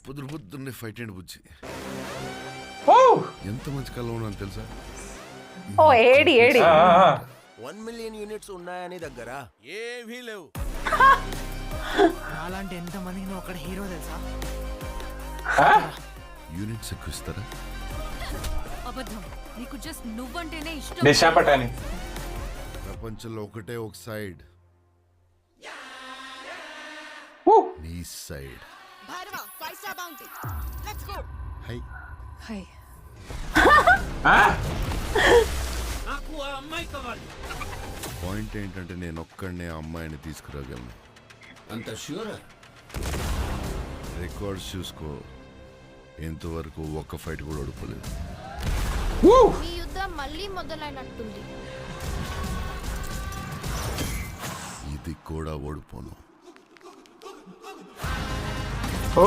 పొద్దున్నే ఫైట్ అండి బుజ్జి. ఎంత మంచి కళ ఉన్నాను తెలుసా? ఓ ఏడి 1 మిలియన్ యూనిట్స్ ఉన్నాయని దగ్గర ఏమీ లేవు. అలాంటి ఎంత మందికి నువ్వు అక్కడ హీరో తెలుసా? యూనిట్స్ ఎక్కువ ఇస్తారా? అబద్ధం. నీకు జస్ట్ నువ్వంటేనే ఇష్టం. దిశా పటాని. ప్రపంచంలో ఒకటే ఒక సైడ్, నీ సైడ్. High high. పాయింట్ ఏంటంటే నేను ఒక్కడనే ఆ అమ్మాయిని తీసుకురాగలను. అంత ష్యూర్? రికార్డ్స్ చూసుకో, ఇంతవరకు ఒక్క ఫైట్ కూడా ఓడిపోలేదు. మీ యుద్ధం మళ్ళీ మొదలైనట్టుంది. ఇది కూడా ఓడిపోను. ఓ